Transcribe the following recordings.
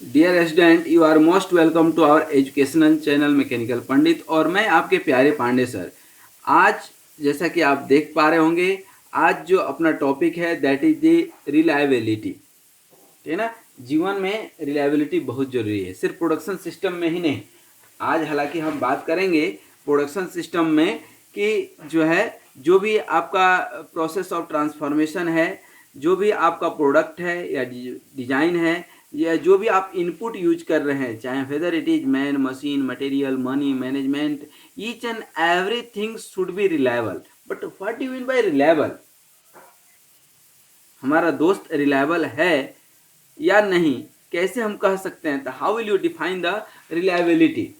Dear student, you are most welcome to our educational channel mechanical Pandit. और मैं आपके प्यारे पांडे सर। आज जैसा कि आप देख पा रहे होंगे, आज जो अपना टॉपिक है दैट इज द रिलायबिलिटी। है ना। जीवन में रिलायबिलिटी बहुत जरूरी है, सिर्फ प्रोडक्शन सिस्टम में ही नहीं। आज हालांकि हम बात करेंगे प्रोडक्शन सिस्टम में कि जो भी आपका प्रोसेस ऑफ ट्रांसफॉर्मेशन है, जो भी आपका प्रोडक्ट है या डिजाइन है, या जो भी आप इनपुट यूज कर रहे हैं, चाहे whether it is man, machine, material, money, management, each and everything should be reliable. But what you mean by reliable? हमारा दोस्त रिलायबल है या नहीं, कैसे हम कह सकते हैं? तो how will you define the reliability?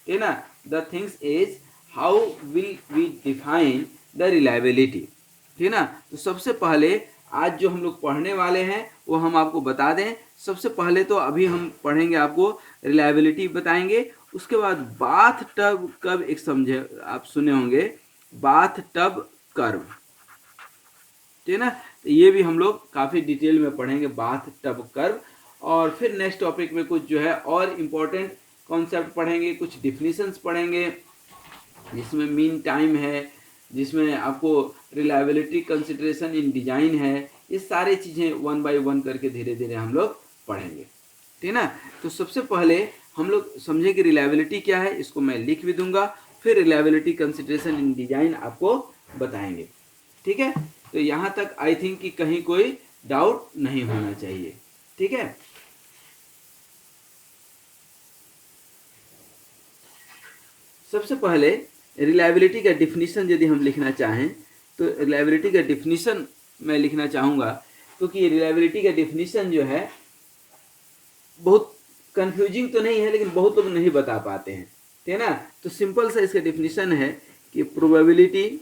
है ना। The things is how will we define the reliability. ठीक ना। तो सबसे पहले आज जो हम लोग पढ़ने वाले हैं वो हम आपको बता दें। सबसे पहले तो अभी हम पढ़ेंगे, आपको रिलायबिलिटी बताएंगे। उसके बाद बाथ टब कर्व, एक समझे आप सुने होंगे, बाथ टब कर्व। ठीक ना। तो ये भी हम लोग काफ़ी डिटेल में पढ़ेंगे, बाथ टब कर्व। और फिर नेक्स्ट टॉपिक में कुछ और इम्पोर्टेंट कॉन्सेप्ट पढ़ेंगे, कुछ डिफिनीशंस पढ़ेंगे, जिसमें मीन टाइम है, जिसमें आपको रिलायबिलिटी कंसिडरेशन इन डिजाइन है। ये सारी चीज़ें वन बाय वन करके धीरे धीरे हम लोग पढ़ेंगे। ठीक ना। तो सबसे पहले हम लोग समझे कि रिलायबिलिटी क्या है, इसको मैं लिख भी दूंगा, फिर रिलायबिलिटी कंसिडरेशन इन डिजाइन आपको बताएंगे। ठीक है। तो यहाँ तक आई थिंक कि कहीं कोई डाउट नहीं होना चाहिए। ठीक है। सबसे पहले रिलायबिलिटी का डिफिनीशन यदि हम लिखना चाहें तो रिलायबिलिटी का डिफिनीशन मैं लिखना चाहूँगा, क्योंकि रिलायबिलिटी का डिफिनीशन बहुत कंफ्यूजिंग तो नहीं है, लेकिन बहुत लोग नहीं बता पाते हैं। ठीक है ना। तो सिंपल सा इसका डिफिनीशन है कि प्रोबेबिलिटी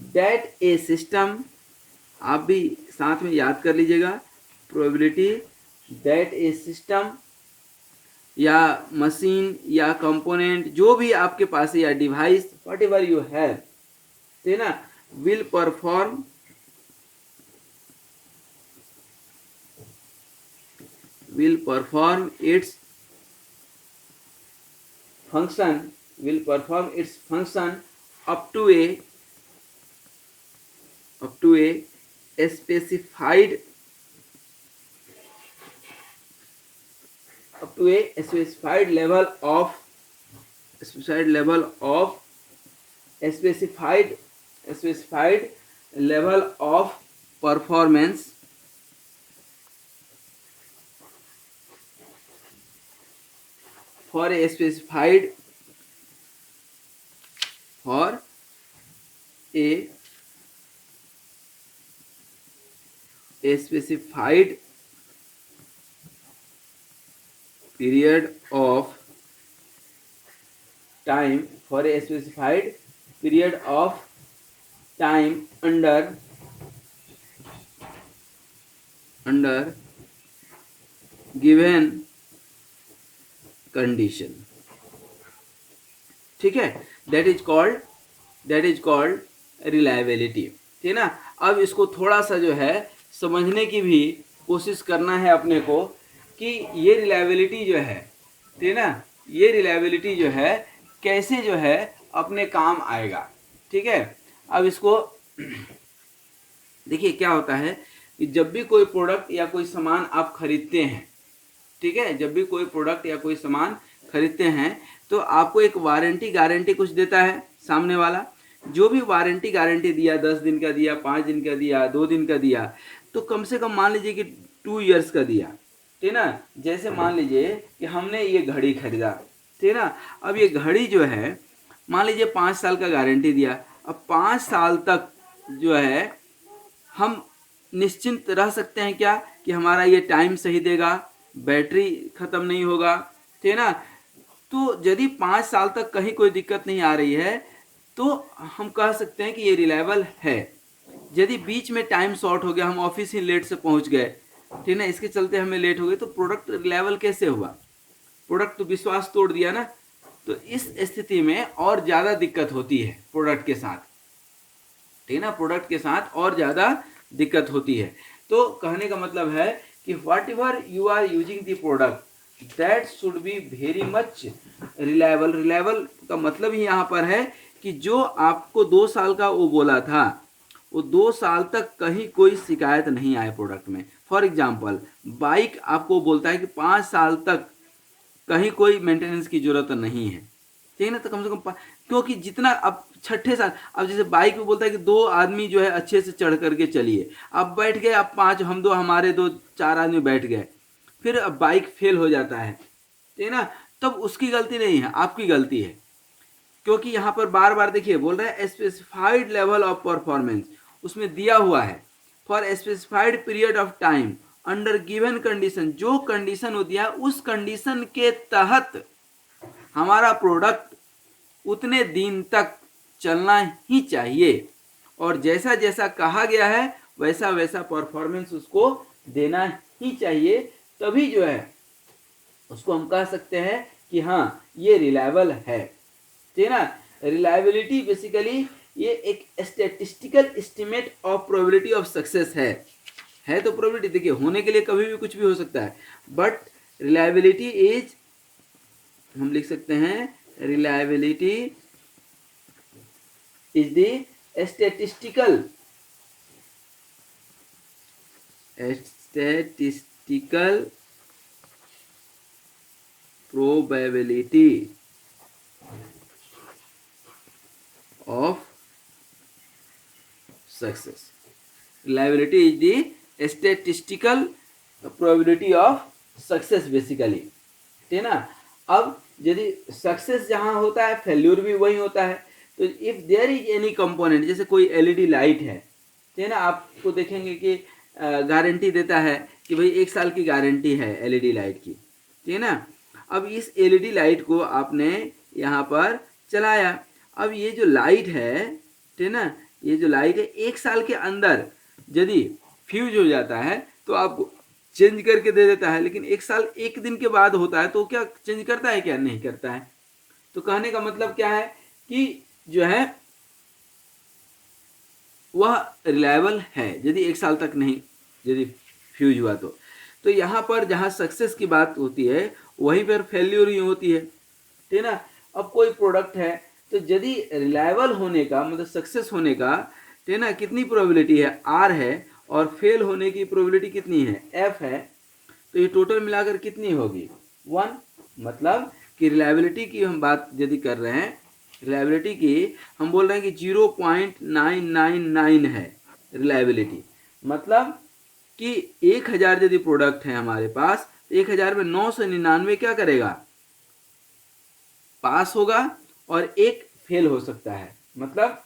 दैट ए सिस्टम, आप भी साथ में याद कर लीजिएगा, प्रोबेबिलिटी दैट ए सिस्टम या मशीन या कंपोनेंट, जो भी आपके पास है, या device, what ever you have, ठीक है ना, will perform its function up to a specified level of performance for a specified period of time, under given condition। ठीक है। That is called reliability. ठीक है ना। अब इसको थोड़ा सा समझने की भी कोशिश करना है अपने को कि ये रिलायबिलिटी ठीक है ना, ये रिलायबिलिटी कैसे अपने काम आएगा। ठीक है। अब इसको देखिए, क्या होता है कि जब भी कोई प्रोडक्ट या कोई सामान आप खरीदते हैं, ठीक है, जब भी कोई प्रोडक्ट या कोई सामान खरीदते हैं तो आपको एक वारंटी गारंटी कुछ देता है सामने वाला। जो भी वारंटी गारंटी दिया, 10 दिन का दिया, 5 दिन का दिया, 2 दिन का दिया, तो कम से कम मान लीजिए कि 2 इयर्स का दिया। ठीक है ना। जैसे मान लीजिए कि हमने ये घड़ी खरीदा, ठीक है ना। अब ये घड़ी मान लीजिए 5 साल का गारंटी दिया। अब 5 साल तक हम निश्चिंत रह सकते हैं क्या कि हमारा ये टाइम सही देगा, बैटरी ख़त्म नहीं होगा। ठीक है ना। तो यदि 5 साल तक कहीं कोई दिक्कत नहीं आ रही है तो हम कह सकते हैं कि ये रिलायबल है। यदि बीच में टाइम शॉर्ट हो गया, हम ऑफिस ही लेट से पहुंच गए, ठीक है ना, इसके चलते हमें लेट हो गई, तो प्रोडक्ट रिलायबल कैसे हुआ? प्रोडक्ट तो विश्वास तोड़ दिया ना। तो इस स्थिति में और ज़्यादा दिक्कत होती है प्रोडक्ट के साथ। ठीक है ना। प्रोडक्ट के साथ और ज़्यादा दिक्कत होती है। तो कहने का मतलब है कि whatever you are using the product that should be very much reliable. Reliable का मतलब ही यहाँ पर है कि जो आपको 2 साल का वो बोला था, वो 2 साल तक कहीं कोई शिकायत नहीं आए प्रोडक्ट में। फॉर एग्जाम्पल, बाइक आपको बोलता है कि 5 साल तक कहीं कोई मेंटेनेंस की जरूरत नहीं है, ठीक है ना। तो कम से कम क्योंकि जितना अब छठे साल, अब जैसे बाइक में बोलता है कि 2 आदमी जो है अच्छे से चढ़ करके चलिए, अब बैठ गए, अब 5 हम 2 हमारे 2 4 आदमी बैठ गए, फिर अब बाइक फेल हो जाता है, ठीक है ना। तब उसकी गलती नहीं है, आपकी गलती है, क्योंकि यहाँ पर बार बार देखिए बोल रहा है स्पेसिफाइड लेवल ऑफ परफॉर्मेंस, उसमें दिया हुआ है for specified period of time under given condition. जो कंडीशन होती है उस कंडीशन के तहत हमारा प्रोडक्ट उतने दिन तक चलना ही चाहिए, और जैसा जैसा कहा गया है वैसा वैसा परफॉर्मेंस उसको देना ही चाहिए, तभी जो है उसको हम कह सकते हैं कि हाँ ये रिलायबल है, ठीक है ना। रिलायबिलिटी बेसिकली ये एक statistical estimate of probability of success है तो प्रोबेबिलिटी देखिए होने के लिए कभी भी कुछ भी हो सकता है, बट रिलायबिलिटी इज, हम लिख सकते हैं reliability is the statistical probability of success. Reliability is the statistical probability of success basically, ठीक है ना। अब यदि सक्सेस जहां होता है फेल्यूर भी वही होता है। तो if there is any component, जैसे कोई एलईडी लाइट है, ठीक है ना, आपको देखेंगे कि गारंटी देता है कि भाई 1 साल की गारंटी है एलईडी लाइट की, ठीक है ना। अब इस एलईडी लाइट को आपने यहाँ पर चलाया, अब ये जो लाइट है, ठीक है ना, ये जो लाइट है 1 साल के अंदर यदि फ्यूज हो जाता है तो आपको चेंज करके दे देता है, लेकिन 1 साल 1 दिन के बाद होता है तो क्या चेंज करता है क्या? नहीं करता है। तो कहने का मतलब क्या है कि जो है वह रिलायबल है यदि 1 साल तक नहीं यदि फ्यूज हुआ तो यहाँ पर जहाँ सक्सेस की बात होती है वहीं पर फेल्यूर ही होती है, ठीक है ना। अब कोई प्रोडक्ट है तो यदि रिलायबल होने का मतलब सक्सेस होने का, ठीक है ना, कितनी प्रोबेबिलिटी है? आर है, और फेल होने की प्रोबेबिलिटी कितनी है? एफ है। तो ये टोटल मिलाकर कितनी होगी? 1। मतलब कि रिलायबिलिटी की हम बात यदि कर रहे हैं, रिलायबिलिटी की हम बोल रहे हैं कि 0.999 है रिलायबिलिटी। मतलब कि 1000 यदि प्रोडक्ट है हमारे पास तो 1000 में 999 क्या करेगा? पास होगा और एक फेल हो सकता है। मतलब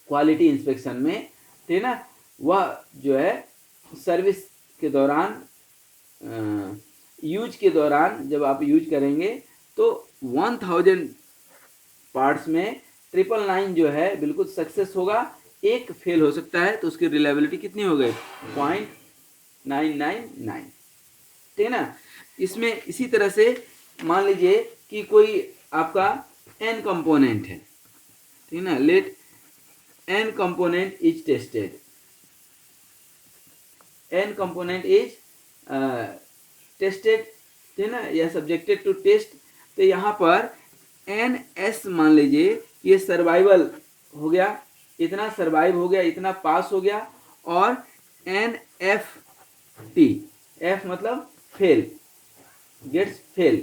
क्वालिटी इंस्पेक्शन में, ठीक है ना, वह जो है सर्विस के दौरान यूज के दौरान जब आप यूज करेंगे तो 1000 पार्ट्स में 999 जो है बिल्कुल सक्सेस होगा, एक फेल हो सकता है, तो उसकी रिलायबिलिटी कितनी हो गई? 0.999, ठीक है ना। इसमें इसी तरह से मान लीजिए कि कोई आपका n कंपोनेंट है, ठीक है ना, let n component is tested, n component is tested, ठीक है ना, या सब्जेक्टेड टू टेस्ट। तो यहाँ पर NS मान लीजिए ये सर्वाइवल हो गया, इतना सर्वाइव हो गया, इतना पास हो गया, और NFT, F मतलब फेल, गेट्स फेल,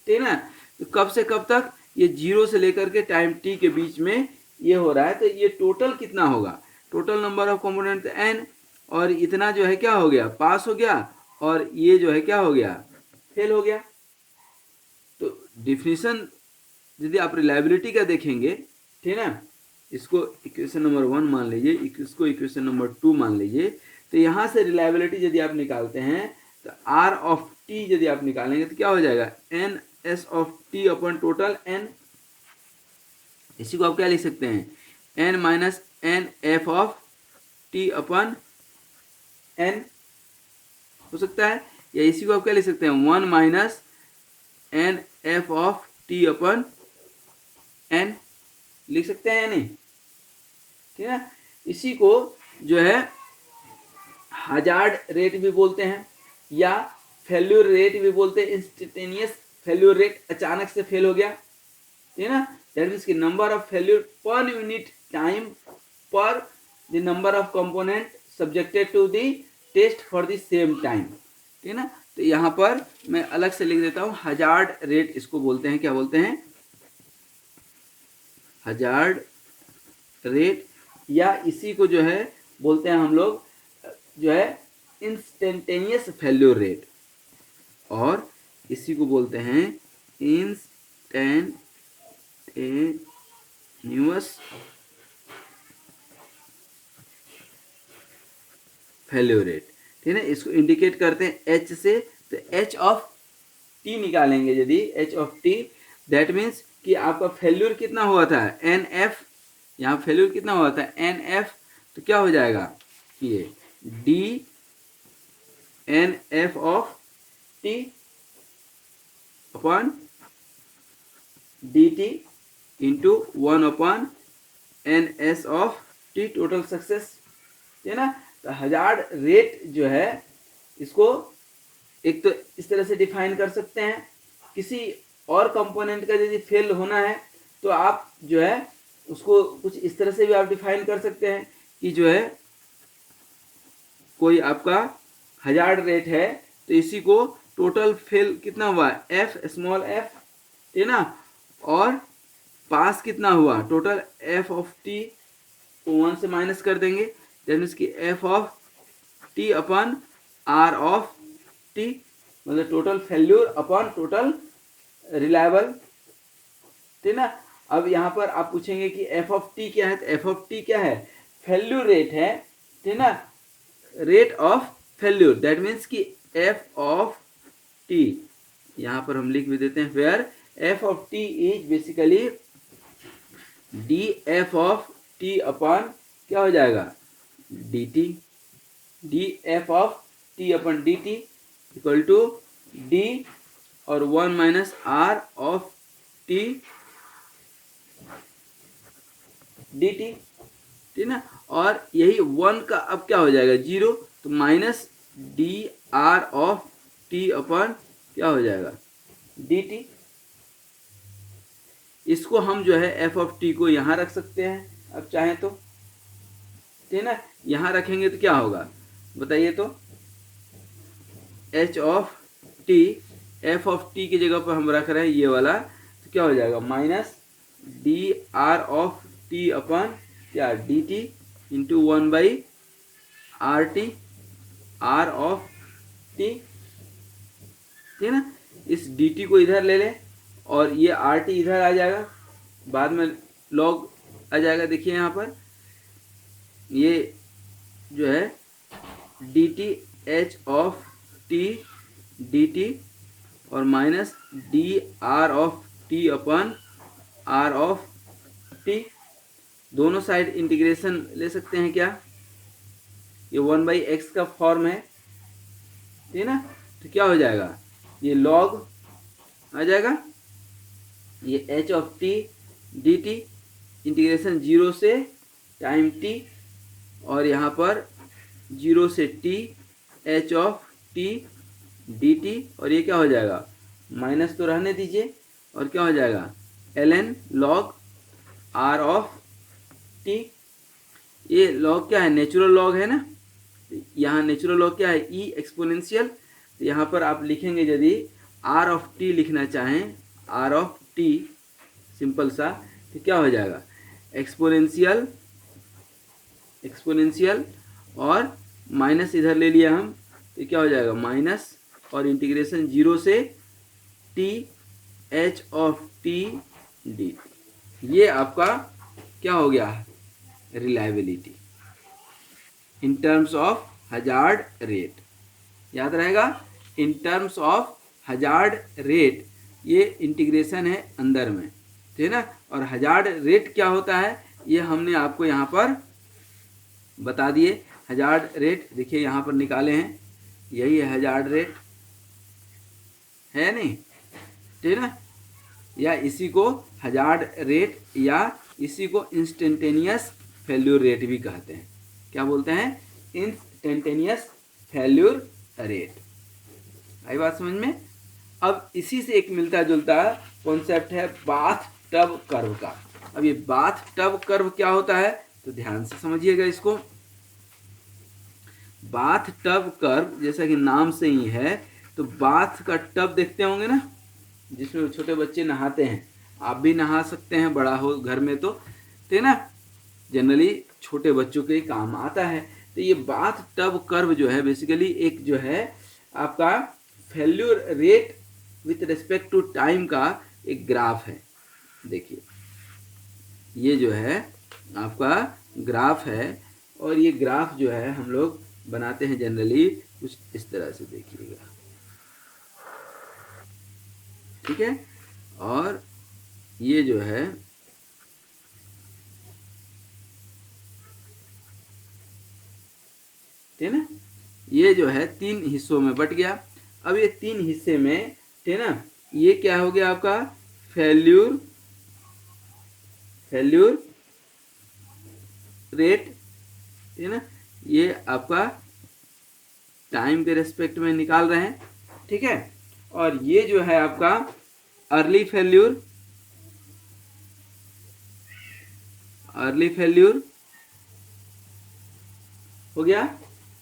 ठीक है ना। तो कब से कब तक? ये 0 से लेकर के टाइम t के बीच में ये हो रहा है। तो ये टोटल कितना होगा? Total number of component n, और इतना जो है क्या हो गया? पास हो गया, और ये जो है क्या हो गया? फेल हो गया। तो डिफिनीशन यदि आप रिलायबिलिटी का देखेंगे, ठीक है ना, इसको इक्वेशन नंबर 1 मान लीजिए, इसको इक्वेशन नंबर 2 मान लीजिए। तो यहाँ से रिलायबिलिटी यदि आप निकालते हैं तो R ऑफ T यदि आप निकालेंगे तो क्या हो जाएगा? NS of T upon total n। इसी को आप क्या लिख सकते हैं? n minus N F of T upon n हो सकता है, या इसी को आप क्या लिख सकते हैं? 1 minus N F of T upon n लिख सकते हैं या नहीं? ठीक है ना। इसी को जो है हजार्ड रेट भी बोलते हैं या फेल्यूर रेट भी बोलते हैं। इंस्टेंटेनियस फेल्यूर रेट, अचानक से फेल हो गया, ठीक है ना, दैट मीन्स की number of failure per unit time per the number of component subjected to the test for the same time, ठीक है ना। तो यहाँ पर मैं अलग से लिख देता हूँ, हजार्ड रेट इसको बोलते हैं, क्या बोलते हैं, हजार्ड रेट, या इसी को जो है बोलते हैं हम लोग जो है इंस्टेंटेनियस फेल्यूर रेट, और इसी को बोलते हैं इंस्टेंटेनियस फेल्यूर रेट, ठीक है। इसको इंडिकेट करते हैं एच से, तो एच ऑफ टी निकालेंगे यदि, H of T that means कि आपका फेल्यूर कितना हुआ था, एन एफ, यहाँ फेल्यूर कितना हुआ था एन एफ, तो क्या हो जाएगा ये D N F of T upon D T into 1 N S of T total success, है ना। तो हजार्ड रेट जो है इसको एक तो इस तरह से डिफाइन कर सकते हैं, किसी और कंपोनेंट का यदि फेल होना है तो आप जो है उसको कुछ इस तरह से भी आप डिफाइन कर सकते हैं कि जो है कोई आपका हजार्ड रेट है तो इसी को टोटल फेल कितना हुआ एफ स्मॉल एफ, ठीक है ना, और पास कितना हुआ टोटल एफ ऑफ टी को 1 से माइनस कर देंगे, दैट मीन्स कि F of T upon R of T, मतलब total failure upon total reliable, ठीक ना। अब यहाँ पर आप पूछेंगे कि एफ ऑफ टी क्या है, तो एफ ऑफ टी क्या है, फेल्यूर रेट है, ठीक ना, rate of failure, that means कि एफ ऑफ टी, यहाँ पर हम लिख भी देते हैं where F of T is basically D F of T upon क्या हो जाएगा D T, D F of T upon D T equal to D और 1 minus R of T D T, ठीक ना। और यही 1 का अब क्या हो जाएगा 0, तो minus D R of T upon क्या हो जाएगा डी टी। इसको हम जो है एफ ऑफ टी को यहाँ रख सकते हैं अब चाहें तो, ठीक ना। यहाँ रखेंगे तो क्या होगा बताइए, तो H of T, F of T की जगह पर हम रख रहे हैं ये वाला, तो क्या हो जाएगा minus D R of T upon क्या D T into 1 by R T, R of T, ठीक है ना। इस डी टी को इधर ले लें और ये आर टी इधर आ जाएगा, बाद में लॉग आ जाएगा, देखिए यहाँ पर ये जो है D T H of T D T और minus D R of T upon R of T, दोनों साइड इंटीग्रेशन ले सकते हैं क्या, ये 1 बाई एक्स का फॉर्म है, ठीक है ना। तो क्या हो जाएगा ये लॉग आ जाएगा, ये H of T D T integration 0 से टाइम टी और यहाँ पर 0 से T H of T D T, और ये क्या हो जाएगा माइनस तो रहने दीजिए, और क्या हो जाएगा L N log R of T, ये लॉग क्या है नेचुरल लॉग है ना, यहाँ नेचुरल लॉग क्या है ई एक्सपोनेंशियल, तो यहाँ पर आप लिखेंगे यदि आर ऑफ टी लिखना चाहें, आर ऑफ टी सिंपल सा, तो क्या हो जाएगा एक्सपोनेंशियल, एक्सपोनेंशियल और माइनस इधर ले लिया हम, तो क्या हो जाएगा माइनस और इंटीग्रेशन 0 से T H of T D, ये आपका क्या हो गया reliability in terms of hazard rate, याद रहेगा in terms of hazard rate, ये इंटीग्रेशन है अंदर में, ठीक है ना। और हजार्ड रेट क्या होता है ये हमने आपको यहाँ पर बता दिए, हजार्ड रेट देखिए यहाँ पर निकाले हैं, यही है हजार्ड रेट, है नहीं, ठीक है ना, या इसी को हजार्ड रेट या इसी को इंस्टेंटेनियस फेल्यूर रेट भी कहते हैं, क्या बोलते हैं इंस्टेंटेनियस फेल्यूर रेट। आई बात समझ में? अब इसी से एक मिलता जुलता कॉन्सेप्ट है बाथ टब कर्व का। अब ये बाथ टब कर्व क्या होता है तो ध्यान से समझिएगा इसको। बाथ टब कर्व जैसा कि नाम से ही है, तो बाथ का टब देखते होंगे ना, जिसमें छोटे बच्चे नहाते हैं, आप भी नहा सकते हैं बड़ा हो घर में तो है ना, जनरली छोटे बच्चों के काम आता है। तो ये बाथ टब कर्व जो है बेसिकली एक जो है आपका failure rate with respect to time का एक ग्राफ है। देखिए ये जो है आपका ग्राफ है, और ये ग्राफ जो है हम लोग बनाते हैं जनरली कुछ इस तरह से, देखिएगा, ठीक है। और ये जो है ठीक है ना, ये जो है 3 हिस्सों में बट गया। अब ये 3 हिस्से में ठीक है ना, ये क्या हो गया आपका फेल्यूर रेट, ठीक है ना, ये आपका टाइम के रेस्पेक्ट में निकाल रहे हैं, ठीक है। और ये जो है आपका अर्ली फेल्यूर हो गया।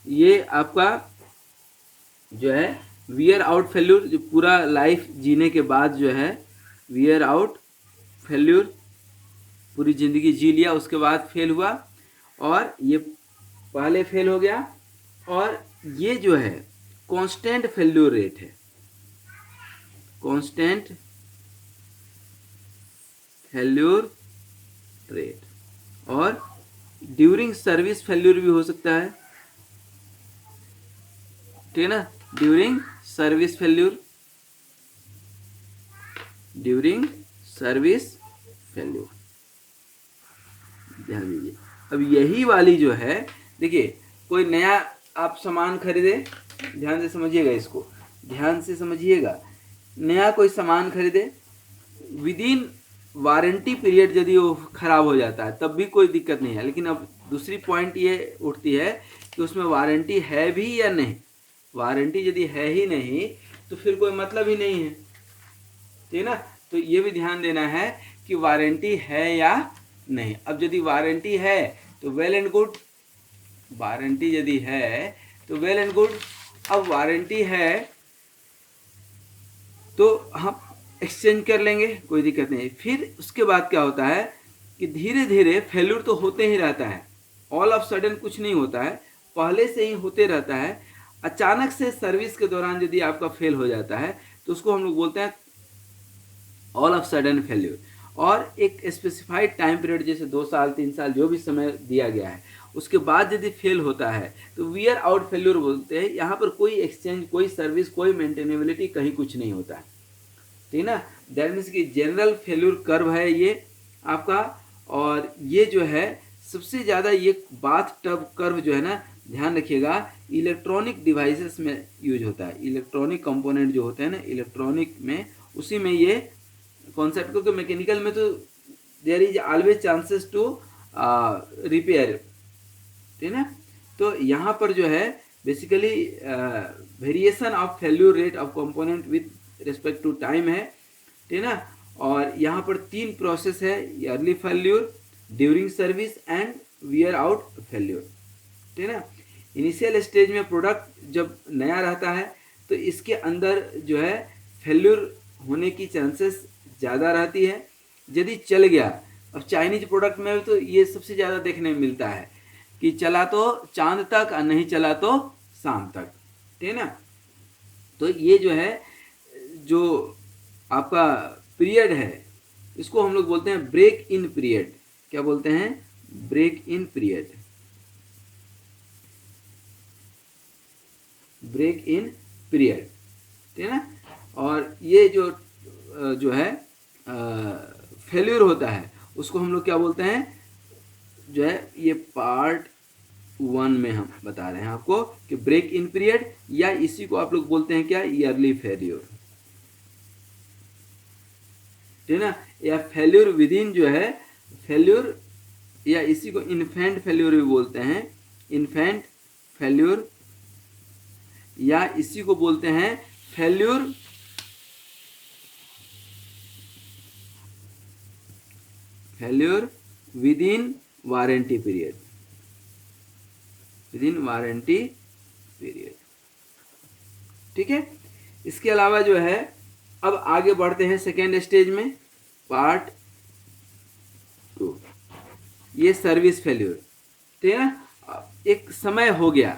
ये आपका जो है वियर आउट फेल्यूर, जो पूरा लाइफ जीने के बाद जो है वियर आउट फेल्यूर, पूरी ज़िंदगी जी लिया उसके बाद फेल हुआ, और ये पहले फेल हो गया। और ये जो है कांस्टेंट फेल्यूर रेट है, कांस्टेंट फेल्यूर रेट। और ड्यूरिंग सर्विस फेल्यूर भी हो सकता है, ठीक है ना, ड्यूरिंग सर्विस फेल्यूर, ध्यान दीजिए। अब यही वाली जो है, देखिए कोई नया आप सामान खरीदे, ध्यान से समझिएगा इसको, ध्यान से समझिएगा, नया कोई सामान खरीदे, विद इन वारंटी पीरियड यदि वो खराब हो जाता है तब भी कोई दिक्कत नहीं है, लेकिन अब दूसरी पॉइंट ये उठती है कि उसमें वारंटी है भी या नहीं। वारंटी यदि है ही नहीं तो फिर कोई मतलब ही नहीं है, ठीक है ना। तो ये भी ध्यान देना है कि वारंटी है या नहीं। अब यदि वारंटी है तो वेल एंड गुड, वारंटी यदि है तो वेल एंड गुड। अब वारंटी है तो हम एक्सचेंज कर लेंगे, कोई दिक्कत नहीं। फिर उसके बाद क्या होता है कि धीरे धीरे फेल्यूर तो होते ही रहता है, ऑल ऑफ सडन कुछ नहीं होता है, पहले से ही होते रहता है। अचानक से सर्विस के दौरान यदि आपका फेल हो जाता है तो उसको हम लोग बोलते हैं ऑल ऑफ सडन फेल्यूर। और एक स्पेसिफाइड टाइम पीरियड, जैसे 2 साल 3 साल जो भी समय दिया गया है, उसके बाद यदि फेल होता है तो वियर आउट फेल्यूर बोलते हैं। यहाँ पर कोई एक्सचेंज, कोई सर्विस, कोई मेंटेनेबिलिटी, कहीं कुछ नहीं होता है, ठीक है ना। दैट मीन्स कि जनरल फेल्यूर कर्व है ये आपका। और ये जो है सबसे ज़्यादा ये बाथ टब कर्व जो है ना, ध्यान रखिएगा, इलेक्ट्रॉनिक डिवाइसेस में यूज होता है। इलेक्ट्रॉनिक कंपोनेंट जो होते हैं ना, इलेक्ट्रॉनिक में, उसी में ये कॉन्सेप्ट, क्योंकि मैकेनिकल में तो there is always chances to repair, ठीक है ना। तो यहाँ पर जो है basically variation of failure rate of component with respect to time है, ठीक है ना। और यहाँ पर 3 प्रोसेस है, early failure, during service and wear out failure, ठीक है ना। इनिशियल स्टेज में प्रोडक्ट जब नया रहता है तो इसके अंदर जो है फेल्यूर होने की चांसेस ज़्यादा रहती है। यदि चल गया, अब चाइनीज प्रोडक्ट में तो ये सबसे ज़्यादा देखने में मिलता है कि चला तो चांद तक और नहीं चला तो शाम तक, ठीक है ना। तो ये जो है, जो आपका पीरियड है, इसको हम लोग बोलते हैं ब्रेक इन पीरियड। क्या बोलते हैं? Break in period, break in period, ठीक है ना। और ये जो है फेल्यूर होता है, उसको हम लोग क्या बोलते हैं, जो है ये पार्ट 1 में हम बता रहे हैं आपको कि ब्रेक इन पीरियड, या इसी को आप लोग बोलते हैं क्या, ईयरली फेल्यूर, ठीक है ना। या फेल्यूर विद इन जो है फेल्यूर, या इसी को इन्फेंट फेल्यूर भी बोलते हैं, इन्फेंट फेल्यूर, या इसी को बोलते हैं failure with in warranty period, with in warranty period. ठीक है, इसके अलावा जो है अब आगे बढ़ते हैं सेकेंड स्टेज में, पार्ट 2, ये सर्विस फेल्यूर। ठीक है ना, एक समय हो गया,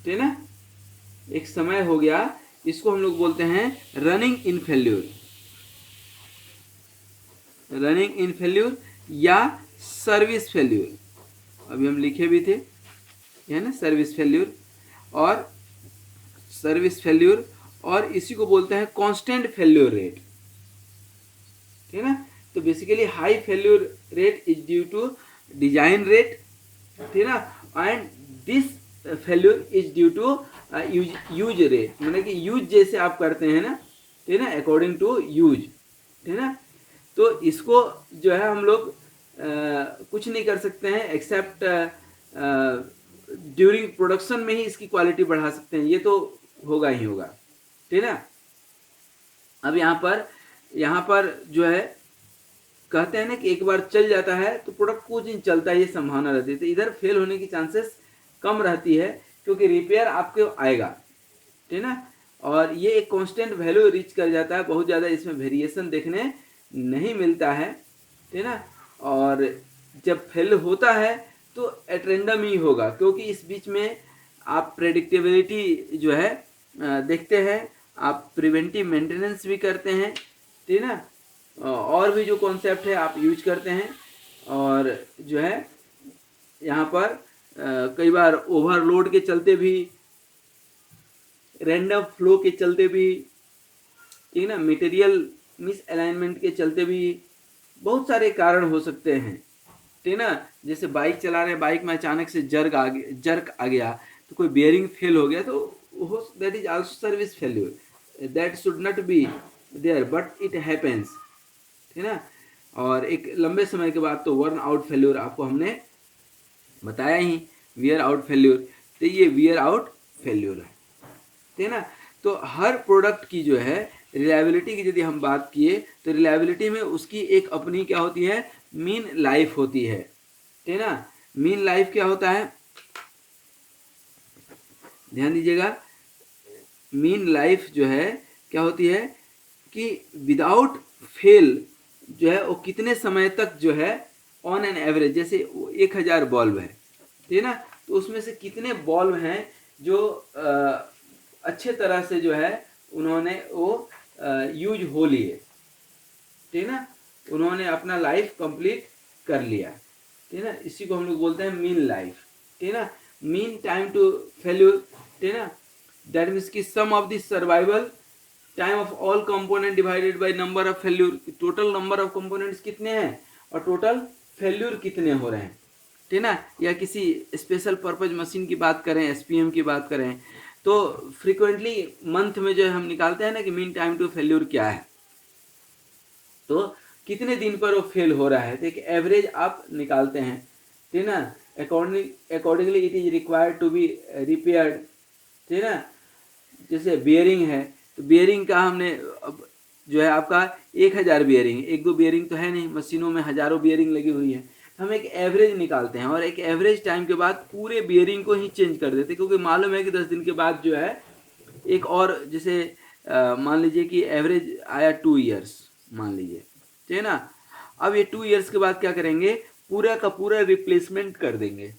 ठीक है ना, एक समय हो गया, इसको हम लोग बोलते हैं running in failure, running in failure या सर्विस फेल्यूर। अभी हम लिखे भी थे, है ना, सर्विस फेल्यूर और सर्विस फेल्यूर, और इसी को बोलते हैं कांस्टेंट फेल्यूर रेट। ठीक है ना, तो basically high failure rate is due to design rate, ठीक है ना, and this failure is due to use rate, मतलब कि यूज जैसे आप करते हैं ना, ठीक है ना, अकॉर्डिंग टू यूज, ठीक है ना। तो इसको जो है हम लोग कुछ नहीं कर सकते हैं एक्सेप्ट ड्यूरिंग प्रोडक्शन में ही इसकी क्वालिटी बढ़ा सकते हैं, ये तो होगा ही होगा, ठीक है ना। अब यहाँ पर जो है कहते हैं ना कि एक बार चल जाता है तो प्रोडक्ट कुछ दिन चलता है, ये संभावना रहती है, तो इधर फेल होने की चांसेस कम रहती है क्योंकि रिपेयर आपके आएगा, ठीक है ना, और ये एक कांस्टेंट वैल्यू रीच कर जाता है, बहुत ज़्यादा इसमें वेरिएशन देखने नहीं मिलता है, ठीक है ना। और जब फेल होता है तो एट रैंडम ही होगा, क्योंकि इस बीच में आप प्रेडिक्टेबिलिटी जो है देखते हैं, आप प्रिवेंटिव मेंटेनेंस भी करते हैं, ठीक है ना, और भी जो कॉन्सेप्ट है आप यूज करते हैं, और जो है यहाँ पर कई बार ओवरलोड के चलते भी, रैंडम फ्लो के चलते भी, ठीक है ना, मटेरियल मिस अलाइनमेंट के चलते भी बहुत सारे कारण हो सकते हैं, ठीक है ना। जैसे बाइक चला रहे हैं, बाइक में अचानक से जर्क आ गया तो कोई बेयरिंग फेल हो गया, तो that is also service failure, that should not be there but it happens, ठीक है ना। और एक लंबे समय के बाद तो वर्न आउट फेल्यूर आपको हमने बताया ही, वियर आउट फेल्यूर, तो ये वियर आउट फेल्यूर है, ठीक है ना। तो हर प्रोडक्ट की जो है रिलायबिलिटी की यदि हम बात किए तो रिलायबिलिटी में उसकी एक अपनी क्या होती है, मीन लाइफ होती है, ठीक है ना। मीन लाइफ क्या होता है, ध्यान दीजिएगा, मीन लाइफ जो है क्या होती है कि विदाउट फेल जो है वो कितने समय तक जो है ऑन एन एवरेज, जैसे 1000 बल्ब है, ठीक है ना, तो उसमें से कितने बल्ब हैं जो अच्छे तरह से जो है उन्होंने वो यूज हो लिए, ठीक है ना, उन्होंने अपना लाइफ कंप्लीट कर लिया, ठीक है ना, इसी को हम लोग बोलते हैं मीन लाइफ, ठीक है ना। मीन टाइम टू फेल्यूर, ठीक है ना, दैट मीन्स की sum of the survival time of all component divided by number of failure, total number of components कितने हैं और टोटल फेल्यूर कितने हो रहे हैं, ठीक है ना। या किसी स्पेशल पर्पज मशीन की बात करें, एसपीएम की बात करें, तो फ्रीक्वेंटली मंथ में जो है हम निकालते हैं ना कि मीन टाइम टू फेल्यूर क्या है, तो कितने दिन पर वो फेल हो रहा है, तो एक एवरेज आप निकालते हैं, ठीक है ना। Accordingly it is required to be repaired, ठीक है ना। जैसे बियरिंग है तो बियरिंग का हमने अब जो है आपका 1000 बियरिंग, एक दो बियरिंग तो है नहीं, मशीनों में हजारों बियरिंग लगी हुई है, हम एक एवरेज निकालते हैं और एक एवरेज टाइम के बाद पूरे बियरिंग को ही चेंज कर देते हैं, क्योंकि मालूम है कि 10 दिन के बाद जो है एक और, जैसे मान लीजिए कि एवरेज आया 2 ईयर्स मान लीजिए, ठीक है ना। अब ये 2 ईयर्स के बाद क्या करेंगे, पूरा का पूरा रिप्लेसमेंट कर देंगे,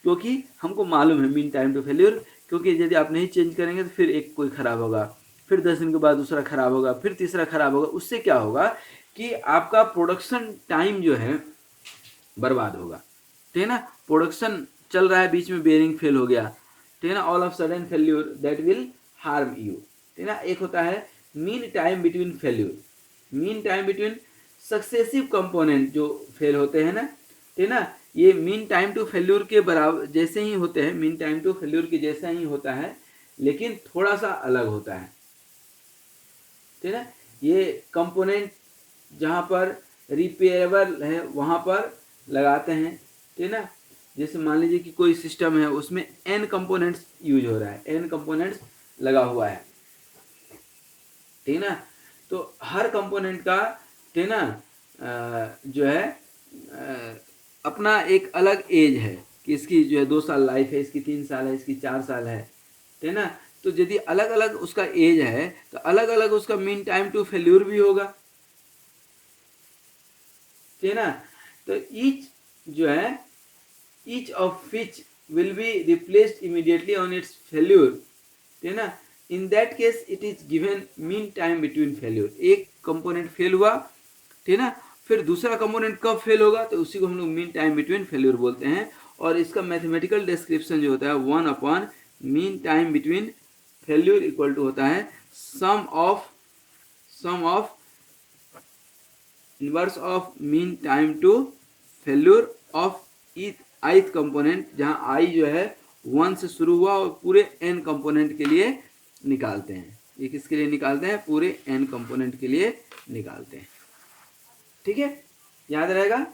क्योंकि हमको मालूम है मीन टाइम टू फेल्यूर, क्योंकि यदि आप नहीं चेंज करेंगे तो फिर एक कोई खराब होगा, फिर 10 दिन के बाद दूसरा खराब होगा, फिर तीसरा खराब होगा, उससे क्या होगा कि आपका प्रोडक्शन टाइम जो है बर्बाद होगा, ठीक है ना। प्रोडक्शन चल रहा है, बीच में बेयरिंग फेल हो गया, ठीक है ना, all of sudden failure that will harm you, ठीक है ना। एक होता है mean time between failure, mean time between successive component जो फेल होते हैं ना, ठीक है ना, ये मीन टाइम टू फेल्यूर के बराबर जैसे ही होते हैं, मीन टाइम टू फेल्यूर के जैसा ही होता है, लेकिन थोड़ा सा अलग होता है, ठीक है ना। ये कंपोनेंट जहाँ पर रिपेयरेबल है वहाँ पर लगाते हैं, ठीक है ना। जैसे मान लीजिए कि कोई सिस्टम है, उसमें n कंपोनेंट्स यूज हो रहा है, n कंपोनेंट्स लगा हुआ है, ठीक है ना। तो हर कंपोनेंट का, ठीक है ना, जो है अपना एक अलग एज है कि इसकी जो है 2 साल लाइफ है, इसकी 3 साल है, इसकी 4 साल है, ठीक है ना। तो यदि अलग अलग उसका एज है तो अलग अलग उसका मीन टाइम टू फेल्यूर भी होगा, ठीक है ना। तो ईच जो है, each of which will be replaced immediately on it's failure, ठीक है ना। In that case it is given mean time between failure. एक कंपोनेंट फेल हुआ, ठीक है ना, फिर दूसरा कंपोनेंट कब फेल होगा तो उसी को हम लोग मीन टाइम बिटवीन फेल्यूर बोलते हैं। और इसका मैथमेटिकल डिस्क्रिप्शन जो होता है 1 mean time between failure equal to होता है sum of inverse of mean time to failure of ith component, जहाँ i जो है 1 से शुरू हुआ और पूरे n कंपोनेंट के लिए निकालते हैं। ये किसके लिए निकालते हैं? पूरे n कंपोनेंट के लिए निकालते हैं, ठीक है, याद रहेगा।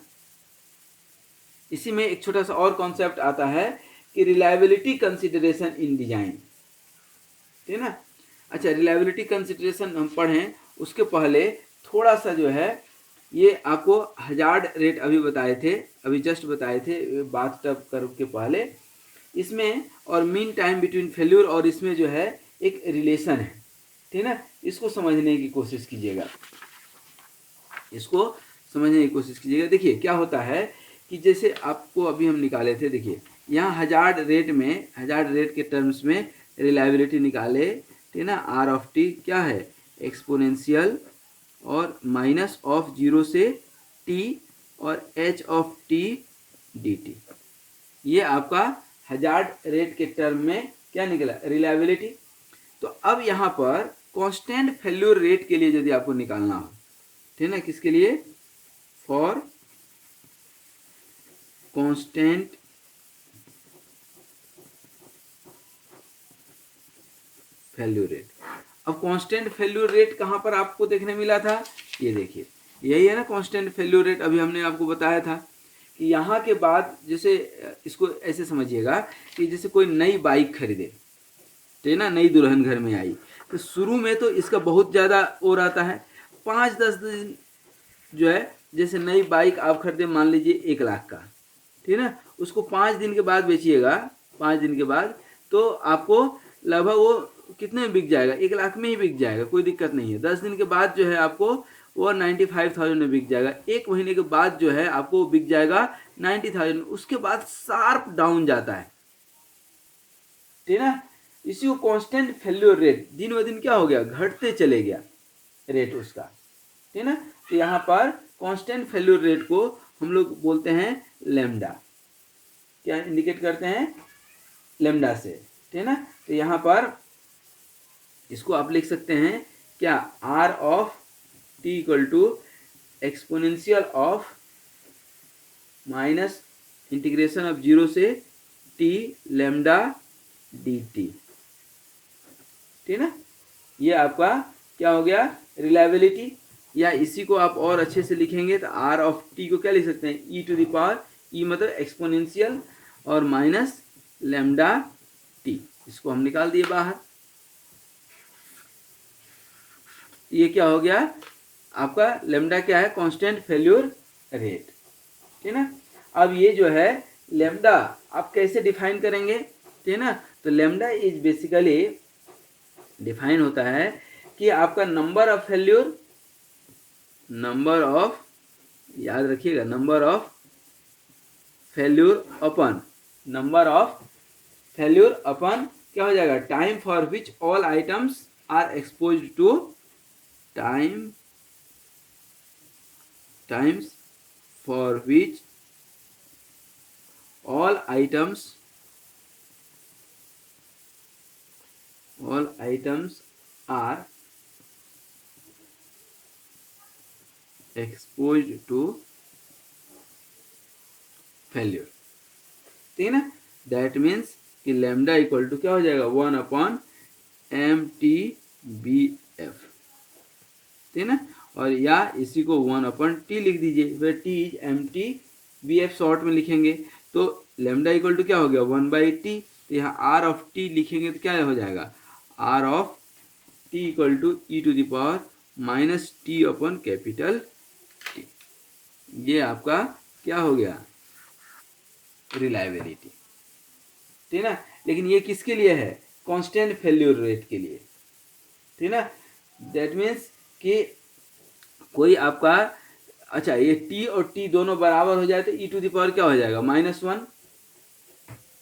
इसी में एक छोटा सा और कॉन्सेप्ट आता है कि रिलायबिलिटी कंसिडरेशन इन डिजाइन, ठीक है ना। अच्छा, रिलायबिलिटी कंसिडरेशन हम पढ़ें उसके पहले थोड़ा सा जो है, ये आपको हजार्ड रेट अभी बताए थे, अभी जस्ट बताए थे बात टब कर्व के पहले, इसमें और मीन टाइम बिटवीन फेल्यूर और इसमें जो है एक रिलेशन है, ठीक है ना। इसको समझने की कोशिश कीजिएगा, इसको समझने की कोशिश कीजिएगा। देखिए क्या होता है कि जैसे आपको अभी हम निकाले थे, देखिए यहाँ हजार्ड रेट में, हजार्ड रेट के टर्म्स में रिलायबिलिटी निकाले, ठीक है ना। आर ऑफ टी क्या है? एक्सपोनेंशियल और माइनस ऑफ 0 से टी और H of T D T. ये आपका हजार्ड रेट के टर्म में क्या निकला? रिलायबिलिटी। तो अब यहाँ पर कांस्टेंट फेल्यूर रेट के लिए यदि आपको निकालना हो, ठीक है ना, किसके लिए? For constant failure rate. अब कांस्टेंट फेल्यूर रेट कहाँ पर आपको देखने मिला था? ये देखिए, यही है ना कांस्टेंट फेल्यूर रेट। अभी हमने आपको बताया था कि यहाँ के बाद, जैसे इसको ऐसे समझिएगा कि जैसे कोई नई बाइक खरीदे, ठीक है ना, नई दुल्हन घर में आई, तो शुरू में तो इसका बहुत ज़्यादा और आता है, 5-10 दिन जो है, जैसे नई बाइक आप खरीदे मान लीजिए 1 लाख का, ठीक है ना, उसको 5 दिन के बाद बेचिएगा, 5 दिन के बाद तो आपको लगभग वो कितने में बिक जाएगा? 1 लाख में ही बिक जाएगा, कोई दिक्कत नहीं है। 10 दिन के बाद जो है आपको वो 95,000 में बिक जाएगा। 1 महीने के बाद जो है आपको बिक जाएगा 90,000। उसके बाद शार्प डाउन जाता है, ठीक है ना। इसी को कांस्टेंट फेल्यूर रेट, दिन ब दिन क्या हो गया? घटते चले गया रेट उसका, ठीक है ना। तो यहाँ पर कांस्टेंट फेल्यूर रेट को हम लोग बोलते हैं लैम्डा। क्या इंडिकेट करते हैं? लैम्डा से, ठीक है ना। तो यहाँ पर इसको आप लिख सकते हैं क्या? R of T equal to exponential of minus integration of 0 से टी लैम्डा डी टी, ठीक है ना। ये आपका क्या हो गया? रिलायबिलिटी। या इसी को आप और अच्छे से लिखेंगे तो आर ऑफ टी को क्या लिख सकते हैं? ई टू द पावर, ई मतलब एक्सपोनेंशियल और माइनस लैम्डा टी, इसको हम निकाल दिए बाहर। ये क्या हो गया आपका? लैम्डा क्या है? कांस्टेंट फेल्यूर रेट, ठीक है ना। अब ये जो है लैम्डा आप कैसे डिफाइन करेंगे, ठीक है ना। तो लैम्डा इज बेसिकली डिफाइन होता है कि आपका number of failure, number of, याद रखिएगा, number of failure upon, number of failure upon क्या हो जाएगा? Time for which all items are expose to times for which all items are exposed to failure, ठीक है ना। दैट मीन्स कि lambda equal to क्या हो जाएगा? 1/mTBF, ठीक है ना। और या इसी को 1/T लिख दीजिए, फिर T is MT V F short में लिखेंगे तो लेमडा इक्वल टू क्या हो गया 1/t, तो यहाँ आर ऑफ टी लिखेंगे तो क्या हो जाएगा R of T equal to E to the power minus T upon capital T. ये आपका क्या हो गया रिलायबिलिटी, ठीक ना। लेकिन ये किसके लिए है कांस्टेंट फेल्यूर रेट के लिए, ठीक ना। दैट मीन्स कि कोई आपका अच्छा ये टी और टी दोनों बराबर हो जाए तो ई टू द पावर क्या हो जाएगा -1,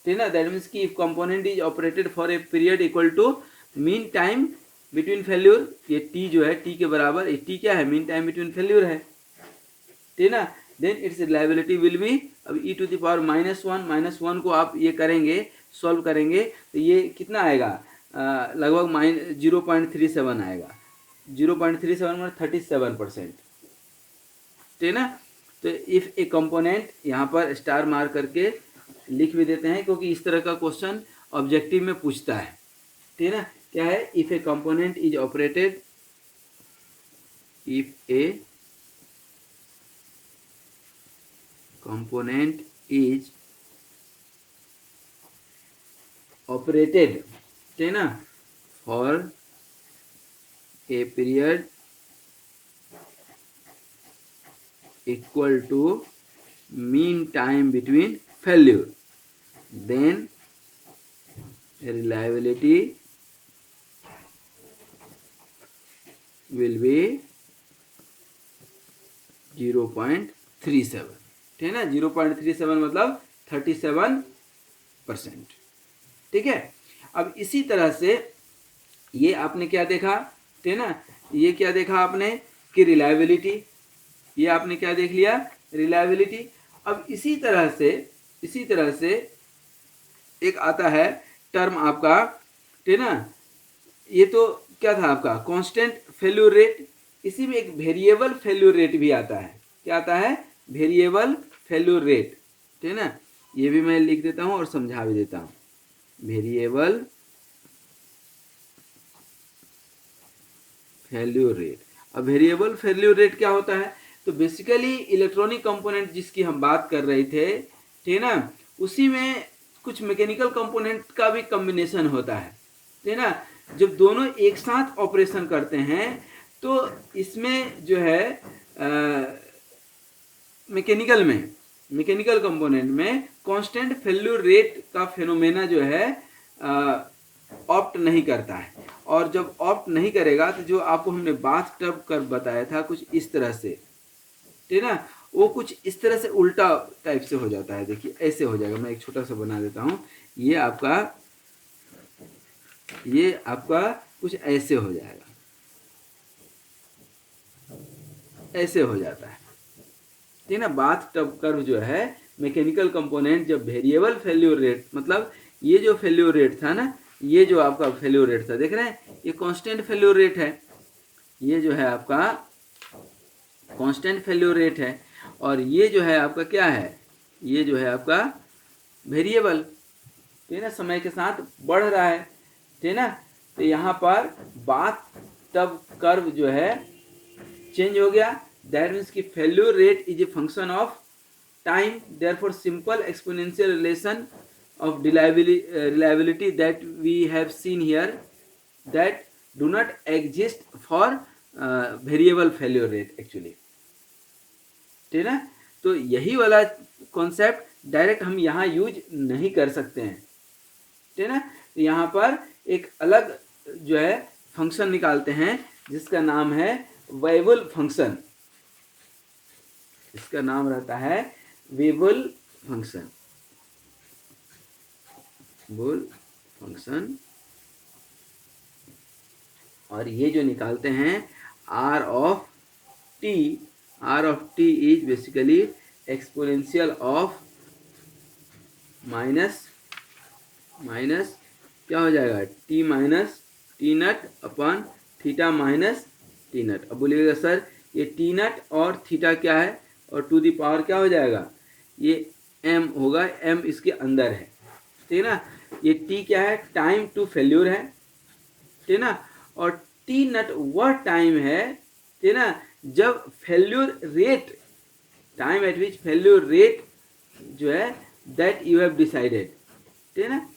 ठीक ना। दैट मीन्स कि if component is operated for a period equal to mean time between failure, ये टी जो है टी के बराबर, ये टी क्या है मीन टाइम बिटवीन फेल्यूर है, ठीक ना। Then it's reliability will be, अब ई टू द पावर -1 को आप ये करेंगे सॉल्व करेंगे तो ये कितना आएगा लगभग 0.37 आएगा, 0.37 मतलब 37%, ठीक ना। तो इफ ए कंपोनेंट यहाँ पर स्टार मार करके लिख भी देते हैं क्योंकि इस तरह का क्वेश्चन ऑब्जेक्टिव में पूछता है, ठीक ना। क्या है if A component is operated, if A component is operated, ठीक ना, for a period equal to mean time between failure, then reliability will be 0.37, ठीक है ना। 0.37 मतलब 37%, ठीक है। अब इसी तरह से ये आपने क्या देखा, ठीक है ना, ये क्या देखा आपने कि रिलायबिलिटी, ये आपने क्या देख लिया रिलायबिलिटी। अब इसी तरह से एक आता है टर्म आपका, ठीक है ना, ये तो क्या था आपका कांस्टेंट फेल्यूर रेट, इसी में एक वेरिएबल फेल्यूर रेट भी आता है, क्या आता है वेरिएबल फेल्यूर रेट, ठीक है ना। ये भी मैं लिख देता हूं और समझा भी देता हूं, वेरिएबल फेल्यूर रेट। अब वेरिएबल फेल्यूर रेट क्या होता है, तो बेसिकली इलेक्ट्रॉनिक कंपोनेंट जिसकी हम बात कर रहे थे, ठीक है ना, उसी में कुछ मैकेनिकल कंपोनेंट का भी कॉम्बिनेशन होता है, ठीक है ना। जब दोनों एक साथ ऑपरेशन करते हैं तो इसमें जो है मैकेनिकल कंपोनेंट में कांस्टेंट फेल्यूर रेट का फेनोमेना जो है ऑप्ट नहीं करता है, और जब ऑप्ट नहीं करेगा तो जो आपको हमने बाथ टब कर बताया था कुछ इस तरह से, ठीक है ना, वो कुछ इस तरह से उल्टा टाइप से हो जाता है। देखिए ऐसे हो जाएगा, मैं एक छोटा सा बना देता हूँ, ये आपका कुछ ऐसे हो जाएगा, ऐसे हो जाता है, ठीक है ना। बाथ टब कर्व जो है मैकेनिकल कंपोनेंट जब वेरिएबल फेल्यूर रेट, मतलब ये जो फेल्यूर रेट था ना, ये जो आपका फेल्यूर रेट था देख रहे हैं, ये कांस्टेंट फेल्यूर रेट है, ये जो है आपका कांस्टेंट फेल्यूर रेट है, और ये जो है आपका क्या है, ये जो है आपका वेरिएबल, ठीक है ना, समय के साथ बढ़ रहा है, ठीक है ना। तो यहाँ पर बाथ टब कर्व जो है चेंज हो गया, दैट मीन्स कि failure rate is a function of time, therefore simple exponential relation of reliability that we have seen here that do not exist for variable failure rate actually, ठीक है ना। तो यही वाला कॉन्सेप्ट डायरेक्ट हम यहाँ use नहीं कर सकते हैं, ठीक है ना। तो यहाँ पर एक अलग जो है फंक्शन निकालते हैं जिसका नाम है वेबल फंक्शन, इसका नाम रहता है वेबल फंक्शन, बुल फंक्शन। और ये जो निकालते हैं R of T is basically exponential of minus क्या हो जाएगा T minus T naught upon theta minus T naught. अब बोलिएगा सर ये टी नट और थीटा क्या है, और टू दी पावर क्या हो जाएगा, ये एम होगा, एम इसके अंदर है, ठीक है ना। ये टी क्या है, टाइम टू फेल्यूर है, ठीक है ना, और टी नट वह टाइम है, ठीक है ना, जब फेल्यूर रेट, टाइम एट विच फेल्यूर रेट जो है दैट यू हैव डिसाइडेड, ठीक है ना।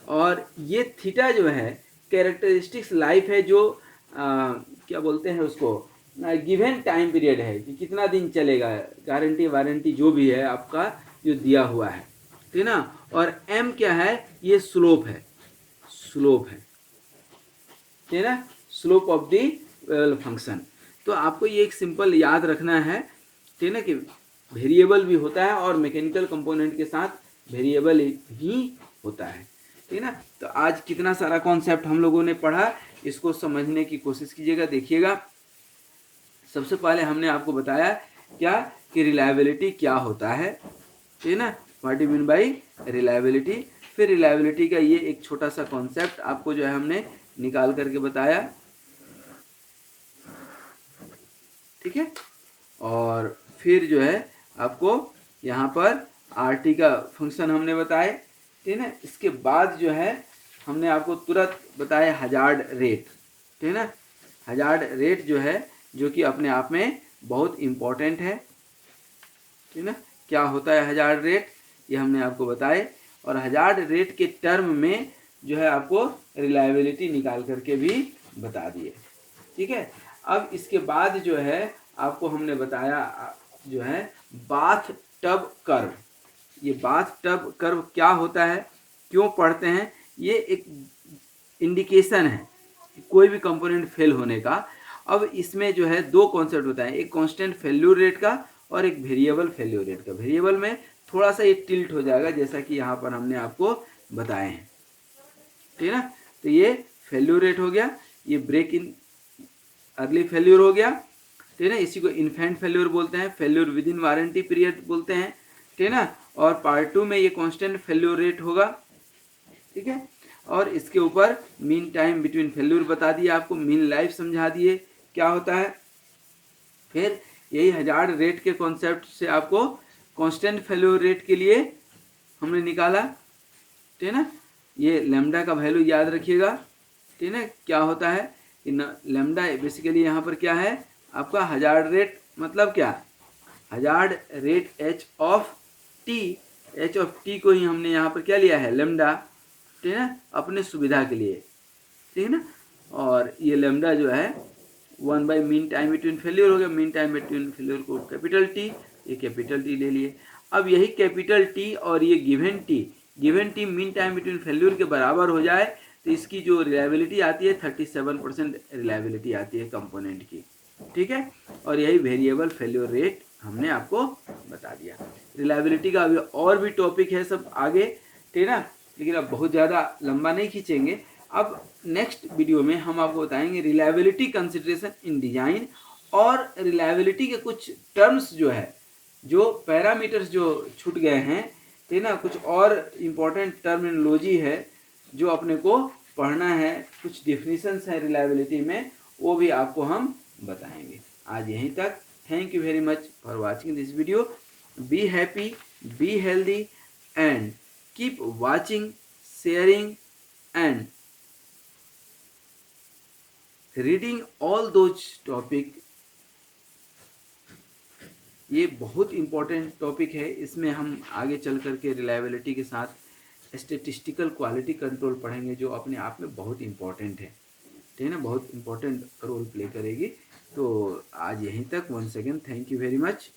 और ये थीटा जो है कैरेक्टरिस्टिक्स लाइफ है, जो क्या बोलते हैं उसको, गिवन टाइम पीरियड है कि कितना दिन चलेगा, गारंटी वारंटी जो भी है आपका जो दिया हुआ है, ठीक है ना। और एम क्या है, ये स्लोप है, स्लोप है, ठीक है ना, slope of the variable function. तो आपको ये एक सिंपल याद रखना है, ठीक है ना, कि वेरिएबल भी होता है और मैकेनिकल कंपोनेंट के साथ वेरिएबल ही होता है, ठीक है ना। तो आज कितना सारा कॉन्सेप्ट हम लोगों ने पढ़ा, इसको समझने की कोशिश कीजिएगा। देखिएगा, सबसे पहले हमने आपको बताया क्या कि रिलायबिलिटी क्या होता है, ठीक है ना, what you mean by reliability. फिर रिलायबिलिटी का ये एक छोटा सा कॉन्सेप्ट आपको जो है हमने निकाल करके बताया, ठीक है। और फिर जो है आपको यहाँ पर आर टी का फंक्शन हमने बताए, ठीक है ना। इसके बाद जो है हमने आपको तुरंत बताया हजार्ड रेट, ठीक है ना। हजार्ड रेट जो है, जो कि अपने आप में बहुत इम्पोर्टेंट है, ठीक है ना। क्या होता है हजार्ड रेट, ये हमने आपको बताए। और हजार्ड रेट के टर्म में जो है आपको रिलायबिलिटी निकाल करके भी बता दिए, ठीक है। अब इसके बाद जो है आपको हमने बताया जो है बाथ टब कर्व। ये बाथ टब कर्व क्या होता है, क्यों पढ़ते हैं, ये एक इंडिकेशन है कोई भी कंपोनेंट फेल होने का। अब इसमें जो है दो कॉन्सेप्ट होता है, एक कांस्टेंट फेल्यूर रेट का और एक वेरिएबल फेल्यूर रेट का। वेरिएबल में थोड़ा सा ये टिल्ट हो जाएगा, जैसा कि यहाँ पर हमने आपको बताए हैं, ठीक है ना। तो ये फेल्यूर रेट हो गया, ये ब्रेक इन अर्ली फेल्यूर हो गया, ठीक है ना। इसी को इन्फेंट फेल्यूर बोलते हैं, failure with in warranty period बोलते हैं, ठीक है ना। और पार्ट 2 में ये कांस्टेंट फेल्यूर रेट होगा, ठीक है। और इसके ऊपर मीन टाइम बिटवीन फेल्यूर बता दिया आपको, मीन लाइफ समझा दिए क्या होता है। फिर यही हजार्ड रेट के कॉन्सेप्ट से आपको कांस्टेंट फेल्यूर रेट के लिए हमने निकाला, ठीक है ना। ये लैम्डा का वैल्यू याद रखिएगा, ठीक है ना। क्या होता है लैम्डा बेसिकली यहाँ पर क्या है आपका हजार्ड रेट, मतलब क्या, hazard rate H of T, H of T को ही हमने यहाँ पर क्या लिया है लैम्डा, ठीक है ना, अपने सुविधा के लिए, ठीक है ना। और ये लैम्डा जो है 1 by mean time between failure हो गया, मीन टाइम बिटवीन फेल्यूर को कैपिटल टी, ये कैपिटल टी ले लिए। अब यही कैपिटल टी और ये given T mean time between failure के बराबर हो जाए तो इसकी जो रिलायबिलिटी आती है 37% रिलायबिलिटी आती है कंपोनेंट की, ठीक है। और यही वेरिएबल फेल्यूर रेट हमने आपको बता दिया। रिलायबिलिटी का अभी और भी टॉपिक है सब आगे, ठीक है ना, लेकिन अब बहुत ज़्यादा लंबा नहीं खींचेंगे। अब नेक्स्ट वीडियो में हम आपको बताएंगे रिलायबिलिटी कंसिडरेशन इन डिजाइन, और रिलायबिलिटी के कुछ टर्म्स जो है, जो पैरामीटर्स जो छूट गए हैं, ठीक है ना, कुछ और इम्पोर्टेंट टर्मिनोलॉजी है जो अपने को पढ़ना है, कुछ डिफिनीशंस हैं रिलायबिलिटी में, वो भी आपको हम बताएंगे। आज यहीं तक। Thank you very much for watching this video. Be happy, be healthy and keep watching, sharing and reading all those topic. ये बहुत इम्पोर्टेंट टॉपिक है, इसमें हम आगे चल करके रिलायबिलिटी के साथ स्टैटिस्टिकल क्वालिटी कंट्रोल पढ़ेंगे, जो अपने आप में बहुत इम्पोर्टेंट है, ठीक है ना, बहुत इम्पोर्टेंट रोल प्ले करेगी। तो आज यहीं तक। Once again thank you very much.